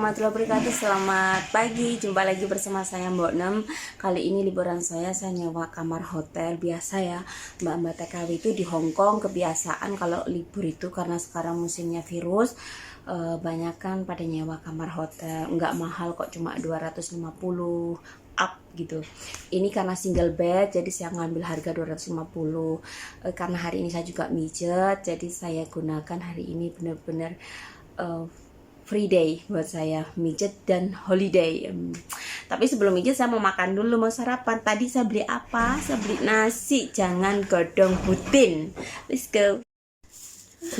warahmatullahi wabarakatuh. Selamat pagi, jumpa lagi bersama saya Mbak Nem. Kali ini liburan saya nyewa kamar hotel. Biasa ya, mbak-mbak TKW itu di Hong Kong kebiasaan kalau libur itu karena sekarang musimnya virus, banyak kan pada nyewa kamar hotel. Nggak mahal kok, cuma 250 up gitu. Ini karena single bed jadi saya ngambil harga 250. Karena hari ini saya juga mijet, jadi saya gunakan hari ini benar-benar free day buat saya mijet dan holiday. Tapi sebelum mijet saya mau makan dulu, mau sarapan. Tadi saya beli apa? Saya beli nasi jangan godong butin. Let's go.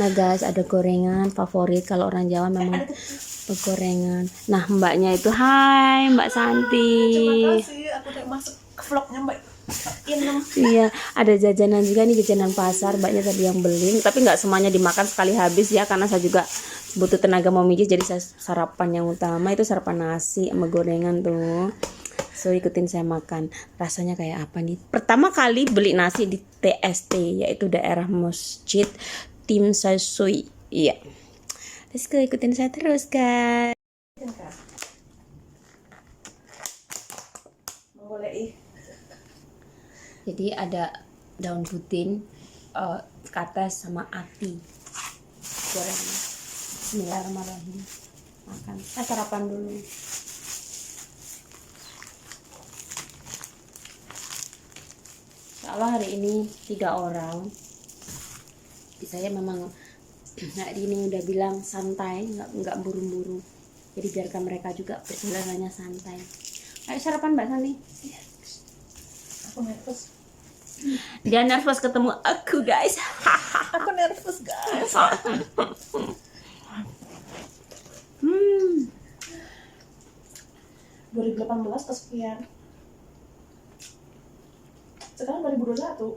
Nah guys, ada gorengan favorit kalau orang Jawa memang gorengan. Nah mbaknya itu, hai Mbak Santi. Terima kasih, aku udah masuk ke vlognya Mbak Inem. Iya, ada jajanan juga nih, jajanan pasar. Mbaknya tadi yang beli, tapi nggak semuanya dimakan sekali habis ya, karena saya juga butuh tenaga mau mijit, jadi saya sarapan yang utama itu sarapan nasi sama gorengan tuh. So ikutin saya makan. Rasanya kayak apa nih? Pertama kali beli nasi di TST, yaitu daerah Masjid Tim Sasui. Iya. Let's go, ikutin saya terus guys. Boleh Jadi ada daun butin, kates sama ati goreng. Bismillahirrahmanirrahim. Makan. Saya sarapan dulu. Insya Allah hari ini 3 orang. Saya memang hari ini udah bilang santai, nggak buru-buru. Jadi biarkan mereka juga perjalanannya santai. Ayo sarapan Mbak Santi. aku nervous. Dia nervous ketemu aku guys. Aku nervous guys. 2018 kesekian. Sekarang 2021.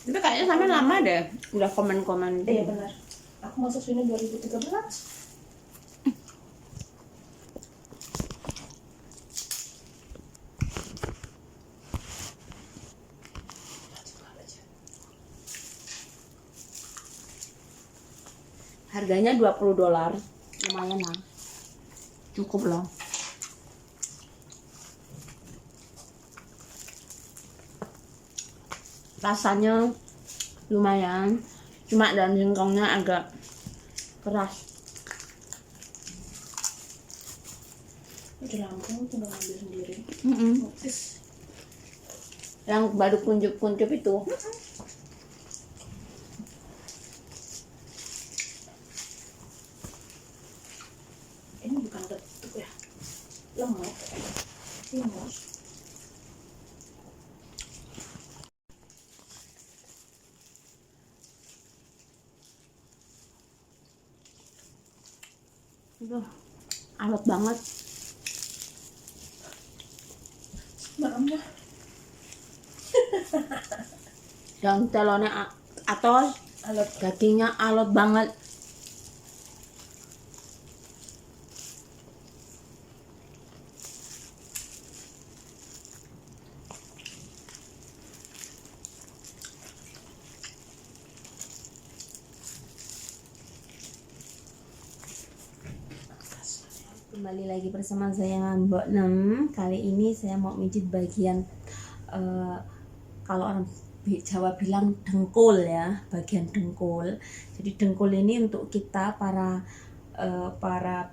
Tapi kayaknya sampai lama deh. Udah komen-komen. Iya benar. Aku masuk sini 2013. Harganya $20. Lumayan lah. Cukup loh. Rasanya lumayan. Cuma daun singkongnya agak keras. Udah Lampung tinggal ngambil sendiri. Notis. Yang baru kuncup-kuncup itu. Ini bukan ketuk ya. Lemot. Timus. Aduh, alot banget. Maamnya. Yang telurnya atos, Alot. dagingnya alot banget. Kembali lagi bersama saya Mbak Nem. Kali ini saya mau mijit bagian kalau orang Jawa bilang dengkul ya, bagian dengkul. Jadi dengkul ini untuk kita para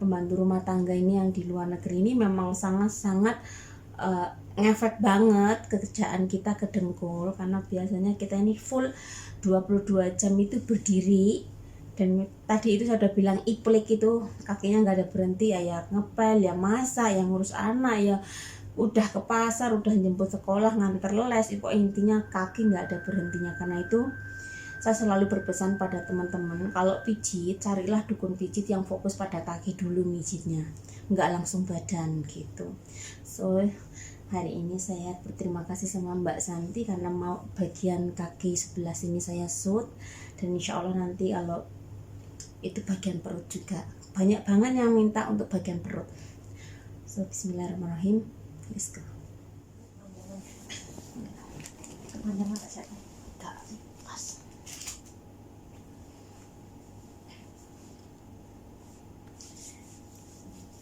pembantu rumah tangga ini yang di luar negeri ini memang sangat-sangat ngefek banget kerjaan kita ke dengkul, karena biasanya kita ini full 22 jam itu berdiri. Dan tadi itu saya udah bilang iplik itu kakinya nggak ada berhenti ya ngepel ya, masak ya, ngurus anak ya, udah ke pasar, udah jemput sekolah, nganter les, itu intinya kaki nggak ada berhentinya. Karena itu saya selalu berpesan pada teman-teman, kalau pijit carilah dukun pijit yang fokus pada kaki dulu mijitnya, nggak langsung badan gitu. So hari ini saya berterima kasih sama Mbak Santi karena mau bagian kaki sebelah sini saya shoot, dan insya Allah nanti kalau itu bagian perut juga banyak banget yang minta untuk bagian perut. So bismillahirrahmanirrahim, let's go. Kepanjangan nggak sih? Nggak. Pas.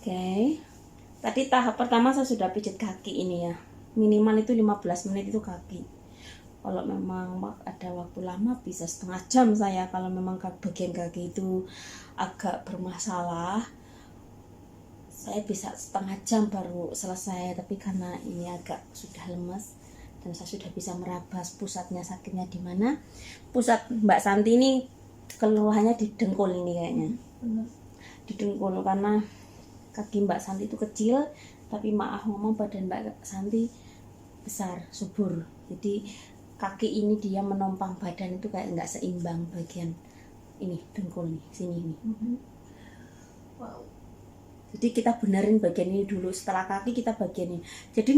Oke. Tadi tahap pertama saya sudah pijit kaki ini ya. Minimal itu 15 menit itu kaki. Kalau memang ada waktu lama bisa setengah jam saya. Kalau memang bagian kaki itu agak bermasalah, saya bisa setengah jam baru selesai. Tapi karena ini agak sudah lemes dan saya sudah bisa meraba pusatnya sakitnya di mana. Pusat Mbak Santi ini keluhannya di dengkul ini kayaknya. Di dengkul karena kaki Mbak Santi itu kecil, tapi maaf ngomong badan Mbak Santi besar, subur. Jadi kaki ini dia menompang badan itu kayak nggak seimbang bagian ini dengkul nih, sini nih. Wow. Jadi kita benerin bagian ini dulu, setelah kaki kita bagian ini. Jadi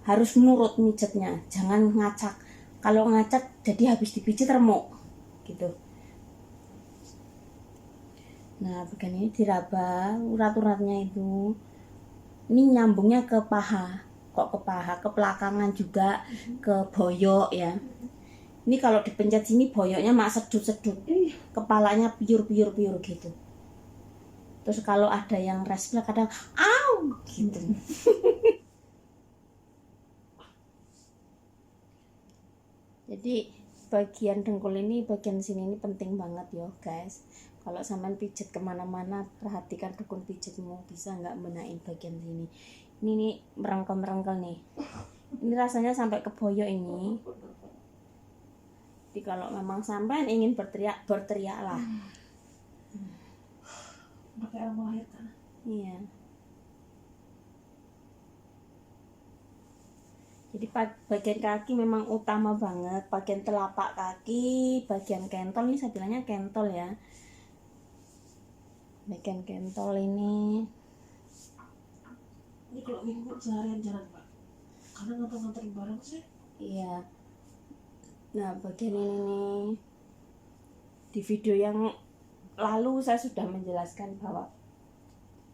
harus nurut mijetnya, jangan ngacak. Kalau ngacak jadi habis dipijit remuk gitu. Nah, bagian ini diraba urat-uratnya itu. Ini nyambungnya ke paha. Kok ke paha, ke belakangan juga, ke boyok ya. Ini kalau dipencet sini boyoknya mak sedut-sedut. Kepalanya piur-piur gitu. Terus kalau ada yang refleks kadang au gitu. Jadi bagian dengkul ini, bagian sini ini penting banget ya guys. Kalau sampean pijet kemana-mana, perhatikan dukun pijetmu bisa nggak benain bagian sini. Ini nih merengkel nih. Ini rasanya sampai ke boyok ini. Jadi kalau memang sampean ingin berteriaklah. Pakai air melahirkan. Iya. Jadi bagian kaki memang utama banget. Bagian telapak kaki, bagian kentol ini saya bilangnya kentol ya. Bagian kentol ini. Ini kalau minggu seharian jalan Pak, karena nganter-nganterin barang sih. Iya. Nah bagian ini nih, di video yang lalu saya sudah menjelaskan bahwa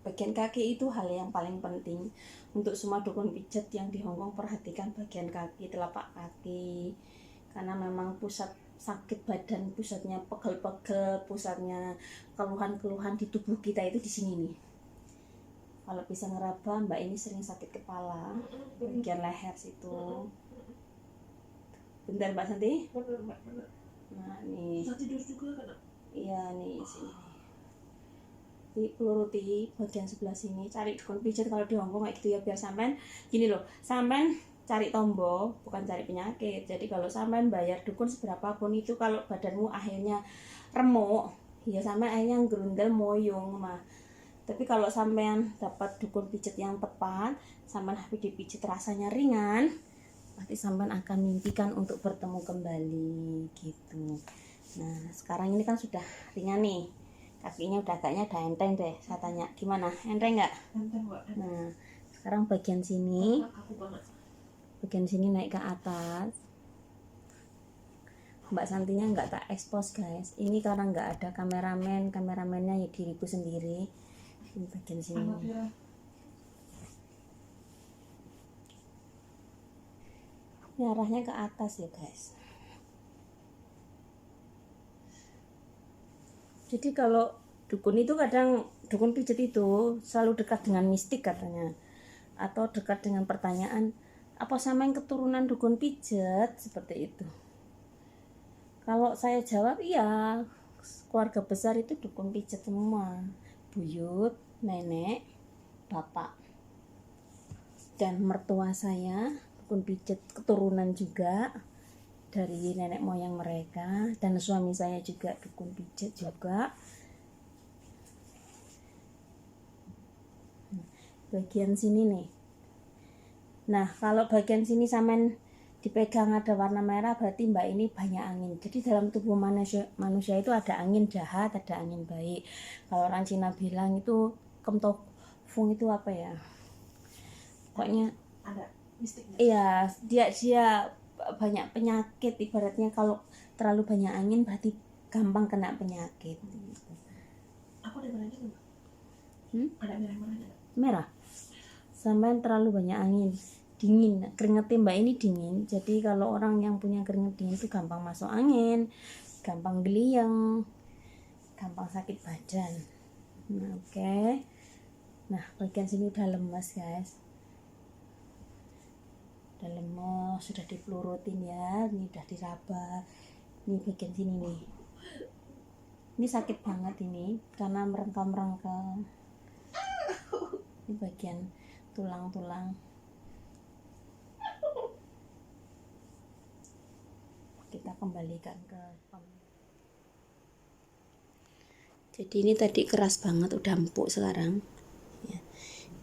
bagian kaki itu hal yang paling penting untuk semua dukun pijat yang di Hongkong. Perhatikan bagian kaki, telapak kaki, karena memang pusat sakit badan, pusatnya pegel-pegel, pusatnya keluhan-keluhan di tubuh kita itu di sini nih. Kalau bisa ngeraba, Mbak ini sering sakit kepala, bagian leher situ. Bentar Mbak Santi. Nah nih. Bisa tidur juga kan? Iya nih sini. Uruti bagian sebelah sini, cari dukun pijat kalau di Hongkong kayak gitu ya, biar sampean gini loh, sampean cari tombo bukan cari penyakit. Jadi kalau sampean bayar dukun seberapapun itu, kalau badanmu akhirnya remuk ya sampean akhirnya gerundel moyong mah. Tapi kalau sampean dapat dukun pijat yang tepat, sampean habis dipijat rasanya ringan, pasti sampean akan mimpikan untuk bertemu kembali gitu. Nah sekarang ini kan sudah ringan nih, kakinya udah agaknya udah enteng deh. Saya tanya gimana, enteng nggak? Enteng Pak. Nah sekarang bagian sini, Aku banget. bagian sini naik ke atas. Mbak Santinya nggak tak expose guys, ini karena nggak ada kameramennya ya diriku sendiri. Ini bagian sini. Ini arahnya ke atas ya guys. Jadi kalau dukun itu kadang, dukun pijat itu selalu dekat dengan mistik katanya, atau dekat dengan pertanyaan, apa sama yang keturunan dukun pijat, seperti itu. Kalau saya jawab iya, keluarga besar itu dukun pijat semua, buyut, nenek, bapak, dan mertua saya dukun pijat keturunan juga dari nenek moyang mereka, dan suami saya juga dukun pijat juga. Bagian sini nih. Nah kalau bagian sini sampean dipegang ada warna merah, berarti mbak ini banyak angin. Jadi dalam tubuh manusia itu ada angin jahat, ada angin baik. Kalau orang Cina bilang itu kemtok fung itu apa ya, pokoknya ada mistiknya. iya, dia banyak penyakit. Ibaratnya kalau terlalu banyak angin berarti gampang kena penyakit gitu. Aku ada merahnya nggak? Ada merah-merahnya. Merah sampai terlalu banyak angin, dingin, keringetnya mbak ini dingin. Jadi kalau orang yang punya keringet dingin itu gampang masuk angin, gampang geliang, gampang sakit badan. Nah, oke. Nah bagian sini udah lemes guys, udah lemes, sudah dipelurutin ya, ini udah diraba. Ini bagian sini nih, ini sakit banget ini karena merengkam-merengkam. Ini bagian tulang-tulang. Kita kembalikan ke jadi ini tadi keras banget, udah empuk sekarang ya.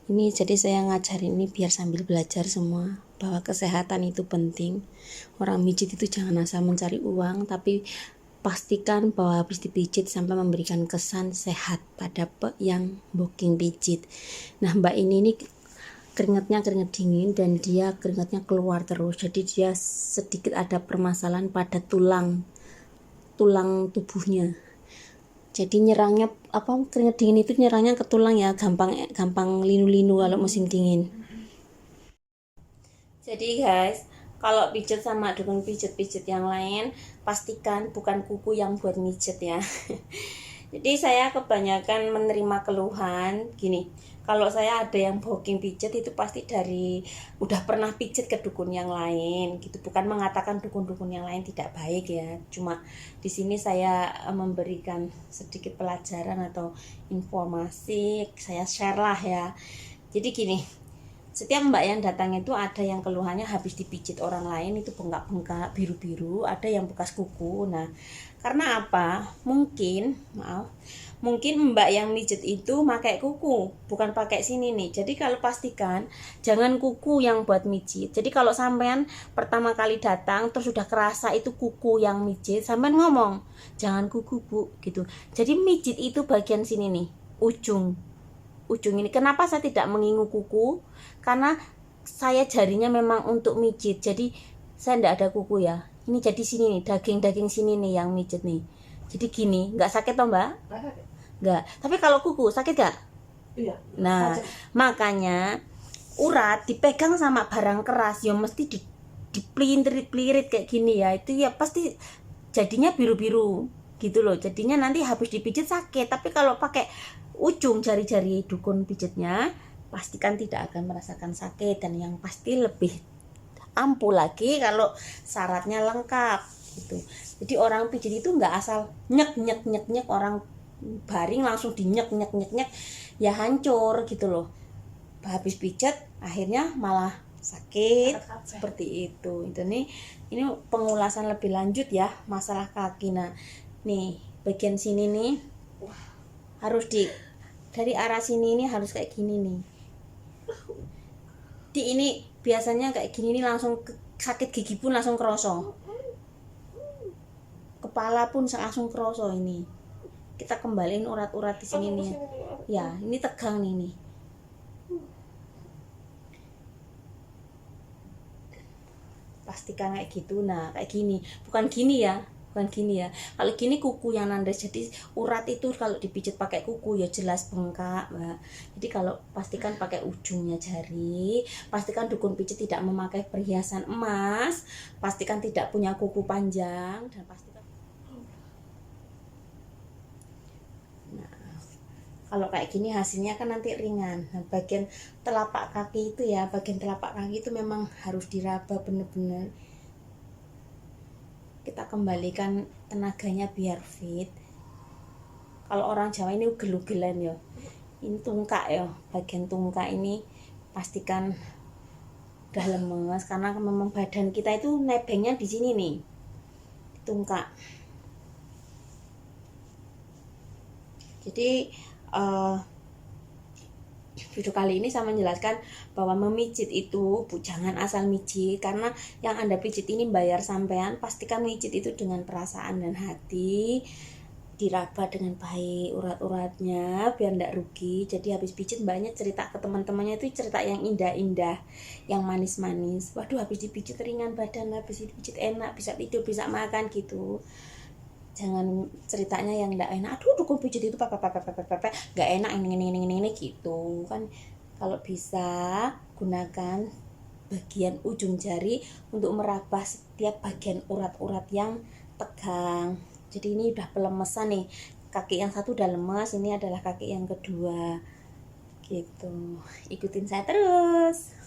Ini jadi saya ngajarin ini biar sambil belajar semua bahwa kesehatan itu penting. Orang mijit itu jangan asal mencari uang, tapi pastikan bahwa habis dipijit sampai memberikan kesan sehat pada yang booking pijit. Nah mbak ini keringatnya keringat dingin dan dia keringatnya keluar terus, jadi dia sedikit ada permasalahan pada tulang tubuhnya. Jadi nyerangnya keringat dingin itu nyerangnya ke tulang ya, gampang linu-linu kalau musim dingin. Jadi guys, kalau pijet sama dukun pijet yang lain, pastikan bukan kuku yang buat mijet ya. Jadi saya kebanyakan menerima keluhan gini, kalau saya ada yang booking pijet itu pasti dari udah pernah pijet ke dukun yang lain gitu. Bukan mengatakan dukun-dukun yang lain tidak baik ya, cuma di sini saya memberikan sedikit pelajaran atau informasi, saya share lah ya. Jadi gini, setiap mbak yang datang itu ada yang keluhannya habis dipijit orang lain itu bengkak-bengkak biru-biru, ada yang bekas kuku. Nah karena apa? Mungkin mbak yang mijet itu pakai kuku, bukan pakai sini nih. Jadi kalau pastikan jangan kuku yang buat mijit. Jadi kalau sampean pertama kali datang terus sudah kerasa itu kuku yang mijit, sampean ngomong jangan kuku bu gitu. Jadi mijit itu bagian sini nih, ujung ini. Kenapa saya tidak mengingu kuku? Karena saya jarinya memang untuk mijit, jadi saya tidak ada kuku ya. Ini jadi sini nih, daging sini nih yang mijit nih. Jadi gini, nggak sakit toh mbak? Nggak. Tapi kalau kuku sakit nggak? Iya. Nah makanya urat dipegang sama barang keras ya mesti dipelirit kayak gini ya, itu ya pasti jadinya biru-biru gitu loh. Jadinya nanti habis dipijit sakit. Tapi kalau pakai ujung jari-jari dukun pijitnya, pastikan tidak akan merasakan sakit, dan yang pasti lebih ampuh lagi kalau syaratnya lengkap gitu. Jadi orang pijit itu nggak asal nyek orang baring langsung dinyek ya hancur gitu loh. Habis pijat akhirnya malah sakit seperti itu. Ini pengulasan lebih lanjut ya masalah kaki. Nah nih bagian sini nih harus dari arah sini ini harus kayak gini nih. Ini biasanya kayak gini nih langsung sakit gigi pun langsung kerosok, kepala pun langsung kerosok. Ini kita kembaliin urat-urat di sini nih ya. Ini tegang nih. Pastikan kayak gitu. Nah kayak gini, bukan gini ya. Kalau gini kuku yang nandas, jadi urat itu kalau dipijit pakai kuku ya jelas bengkak mbak. Jadi kalau pastikan pakai ujungnya jari, pastikan dukun pijit tidak memakai perhiasan emas, pastikan tidak punya kuku panjang, dan pastikan kalau kayak gini hasilnya kan nanti ringan. Nah, bagian telapak kaki itu ya, memang harus diraba bener-bener. Kita kembalikan tenaganya biar fit. Kalau orang Jawa ini ugel-ugelan ya. Ini tungkak ya, bagian tungkak ini pastikan udah lemes karena memang badan kita itu nebengnya di sini nih, tungkak. Jadi video kali ini saya menjelaskan bahwa memijit itu jangan asal mijit, karena yang Anda pijit ini bayar sampean. Pastikan mijit itu dengan perasaan dan hati, diraba dengan baik urat-uratnya biar ndak rugi. Jadi habis pijit mbaknya cerita ke teman-temannya itu cerita yang indah-indah, yang manis-manis. Waduh habis dipijit ringan badan, habis dipijit enak, bisa tidur, bisa makan gitu. Jangan ceritanya yang enggak enak, aduh dukun pijit itu enggak enak ini gitu kan. Kalau bisa gunakan bagian ujung jari untuk meraba setiap bagian urat-urat yang tegang. Jadi ini udah pelemesan nih, kaki yang satu udah lemas, ini adalah kaki yang kedua gitu. Ikutin saya terus.